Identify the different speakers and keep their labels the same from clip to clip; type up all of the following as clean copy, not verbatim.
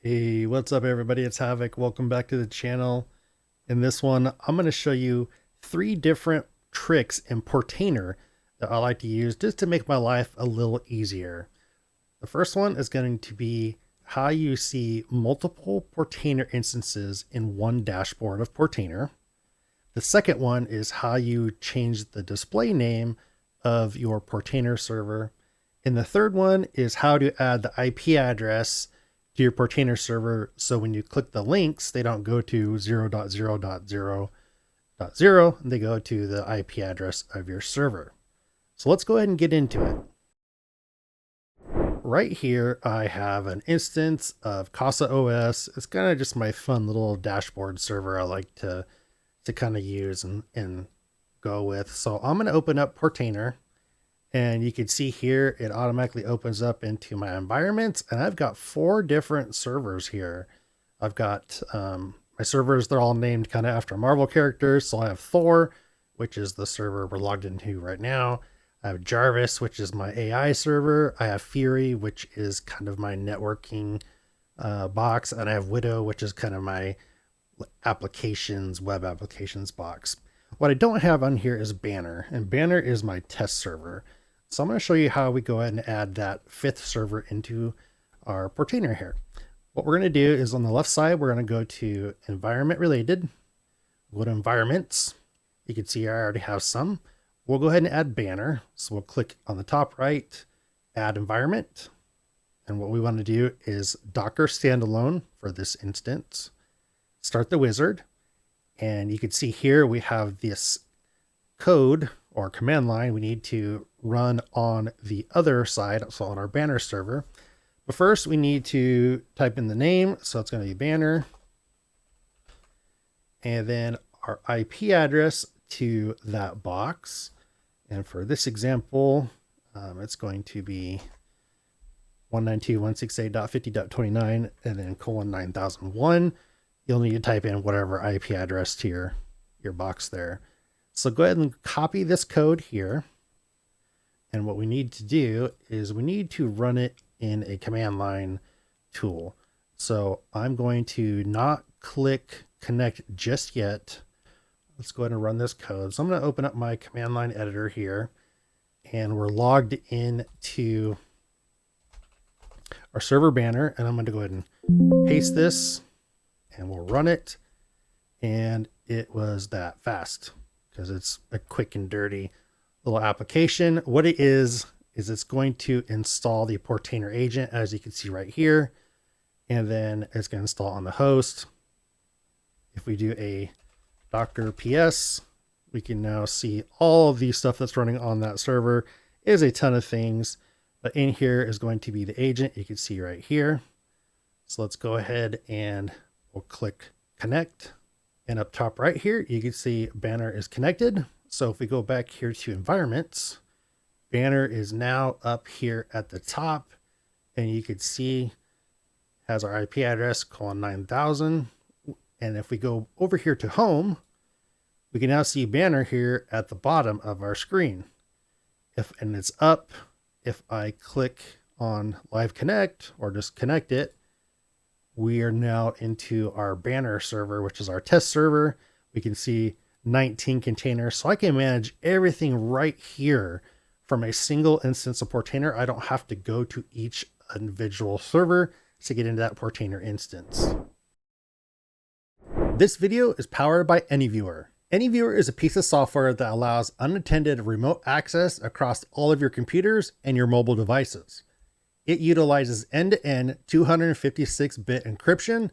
Speaker 1: Hey, what's up everybody? It's HAVOK. Welcome back to the channel. In this one, I'm going to show you 3 different tricks in Portainer that I like to use just to make my life a little easier. The first one is going to be how you see multiple Portainer instances in one dashboard of Portainer. The second one is how you change the display name of your Portainer server. And the third one is how to add the IP address to your Portainer server, so when you click the links, they don't go to 0.0.0.0, they go to the IP address of your server. So let's go ahead and get into it. Right here, I have an instance of Casa OS. It's kind of just my fun little dashboard server I like to kind of use and go with. So I'm going to open up Portainer. And you can see here, it automatically opens up into my environments. And I've got 4 different servers here. I've got my servers, they're all named kind of after Marvel characters. So I have Thor, which is the server we're logged into right now. I have Jarvis, which is my AI server. I have Fury, which is kind of my networking box. And I have Widow, which is kind of my applications, web applications box. What I don't have on here is Banner, and Banner is my test server. So I'm going to show you how we go ahead and add that 5th server into our Portainer here. What we're going to do is on the left side, we're going to go to environment related, go to environments. You can see I already have some. We'll go ahead and add Banner. So we'll click on the top right, add environment. And what we want to do is Docker standalone for this instance. Start the wizard. And you can see here we have this code or command line we need to run on the other side, so on our Banner server. But first we need to type in the name, so it's going to be Banner, and then our IP address to that box. And for this example, it's going to be 192.168.50.29 and then :9001. You'll need to type in whatever IP address to your box there. So go ahead and copy this code here. And what we need to do is we need to run it in a command line tool. So I'm going to not click connect just yet. Let's go ahead and run this code. So I'm going to open up my command line editor here, and we're logged in to our server Banner. And I'm going to go ahead and paste this, and we'll run it. And it was that fast because it's a quick and dirty little application. What it is it's going to install the Portainer agent, as you can see right here. And then it's going to install on the host. If we do a docker ps, we can now see all of the stuff that's running on that server. It is a ton of things, but in here is going to be the agent. You can see right here. So let's go ahead and we'll click connect, and up top right here, you can see Banner is connected. So if we go back here to environments, Banner is now up here at the top, and you can see has our IP address :9000. And if we go over here to home, we can now see Banner here at the bottom of our screen. And it's up. If I click on live connect or just connect it, we are now into our Banner server, which is our test server. We can see 19 containers. So I can manage everything right here from a single instance of Portainer. I don't have to go to each individual server to get into that Portainer instance. This video is powered by AnyViewer. AnyViewer is a piece of software that allows unattended remote access across all of your computers and your mobile devices. It utilizes end-to-end 256-bit encryption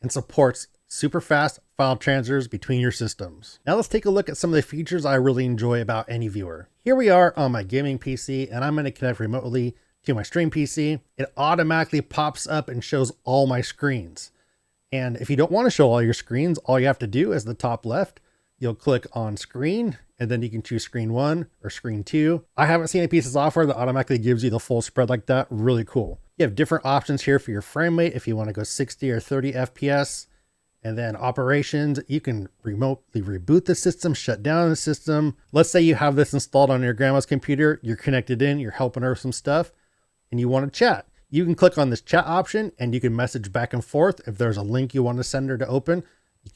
Speaker 1: and supports super fast file transfers between your systems. Now let's take a look at some of the features I really enjoy about AnyViewer. Here we are on my gaming PC, and I'm going to connect remotely to my stream PC. It automatically pops up and shows all my screens. And if you don't want to show all your screens, all you have to do is the top left, you'll click on screen, and then you can choose screen 1 or screen 2. I haven't seen a piece of software that automatically gives you the full spread like that. Really cool. You have different options here for your frame rate if you want to go 60 or 30 FPS. And then operations, you can remotely reboot the system, shut down the system. Let's say you have this installed on your grandma's computer, you're connected in, you're helping her with some stuff, and you want to chat. You can click on this chat option and you can message back and forth. If there's a link you want to send her to open,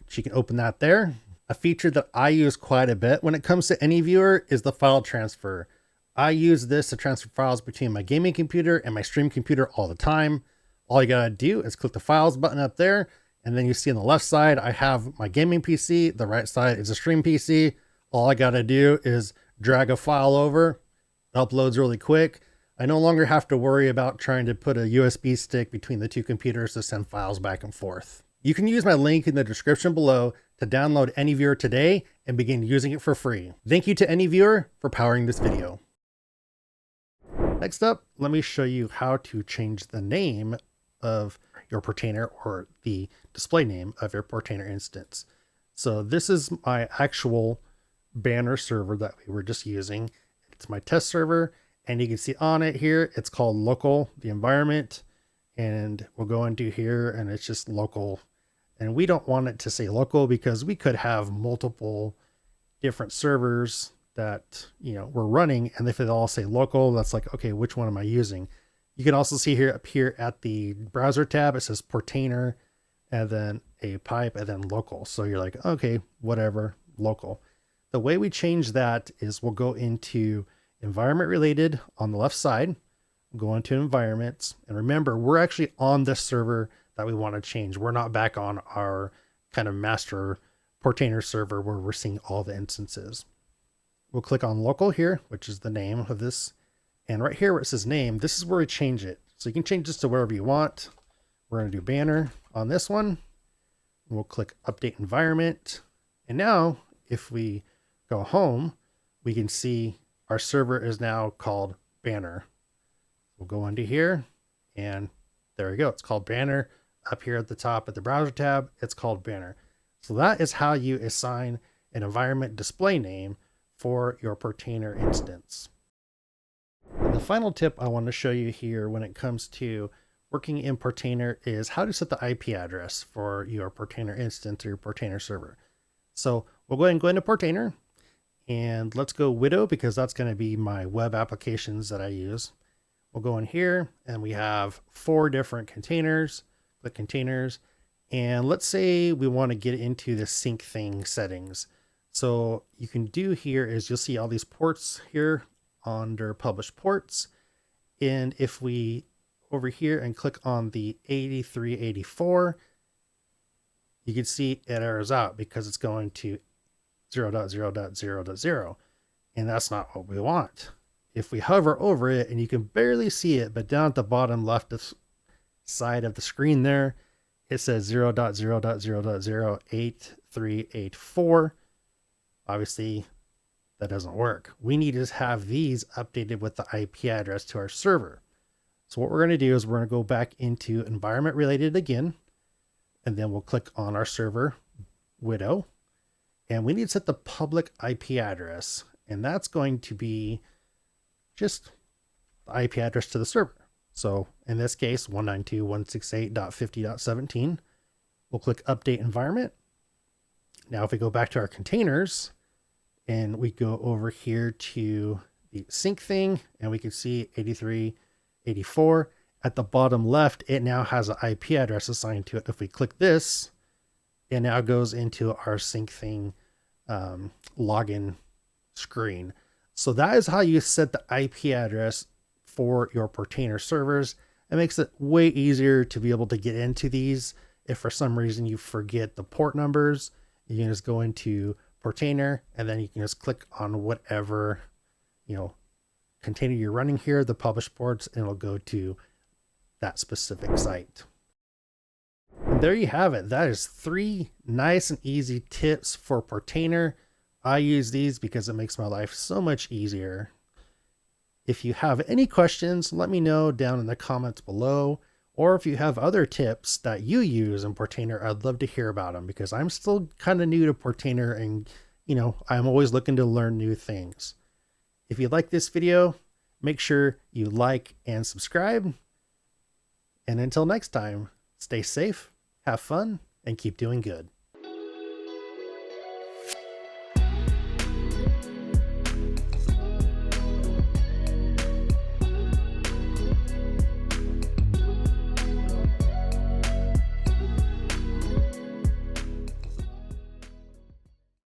Speaker 1: she can open that there. A feature that I use quite a bit when it comes to AnyViewer is the file transfer. I use this to transfer files between my gaming computer and my stream computer all the time. All you gotta do is click the files button up there, and then you see on the left side, I have my gaming PC. The right side is a stream PC. All I gotta do is drag a file over. It uploads really quick. I no longer have to worry about trying to put a USB stick between the two computers to send files back and forth. You can use my link in the description below to download AnyViewer today and begin using it for free. Thank you to AnyViewer for powering this video. Next up, let me show you how to change the name of your Portainer, or the display name of your Portainer instance. So this is my actual banner server that we were just using. It's my test server, and you can see on it here, it's called local, the environment, and we'll go into here and it's just local. And we don't want it to say local because we could have multiple different servers that, we're running. And if they all say local, that's like, okay, which one am I using? You can also see here up here at the browser tab, it says Portainer and then a pipe and then local. So you're like, okay, whatever, local. The way we change that is we'll go into environment related on the left side, go into environments. And remember, we're actually on this server that we want to change. We're not back on our kind of master Portainer server where we're seeing all the instances. We'll click on local here, which is the name of this. And right here where it says name, this is where we change it. So you can change this to wherever you want. We're going to do banner on this one. We'll click update environment. And now if we go home, we can see our server is now called banner. We'll go into here and there we go. It's called banner. Up here at the top at the browser tab, it's called banner. So that is how you assign an environment display name for your Portainer instance. And the final tip I want to show you here when it comes to working in Portainer is how to set the IP address for your Portainer instance or your Portainer server. So we'll go ahead and go into Portainer and let's go Widow because that's going to be my web applications that I use. We'll go in here and we have 4 different containers. Click containers, and let's say we want to get into the sync thing settings. So you can do here is you'll see all these ports here under published ports. And if we over here and click on the 8384, you can see it errors out because it's going to 0.0.0.0, and that's not what we want. If we hover over it, and you can barely see it, but down at the bottom left side of the screen there, it says 0.0.0.0.8384. Obviously that doesn't work. We need to have these updated with the IP address to our server. So what we're going to do is we're going to go back into environment related again, and then we'll click on our server Widow, and we need to set the public IP address, and that's going to be just the IP address to the server. So in this case, 192.168.50.17, we'll click update environment. Now, if we go back to our containers and we go over here to the sync thing, and we can see 8384 at the bottom left, it now has an IP address assigned to it. If we click this, it now goes into our sync thing login screen. So that is how you set the IP address for your Portainer servers. It makes it way easier to be able to get into these. If for some reason you forget the port numbers, you can just go into Portainer and then you can just click on whatever, container you're running here, the published ports, and it'll go to that specific site. And there you have it. That is 3 nice and easy tips for Portainer. I use these because it makes my life so much easier. If you have any questions, let me know down in the comments below. Or if you have other tips that you use in Portainer, I'd love to hear about them because I'm still kind of new to Portainer and, I'm always looking to learn new things. If you like this video, make sure you like and subscribe. And until next time, stay safe, have fun, and keep doing good.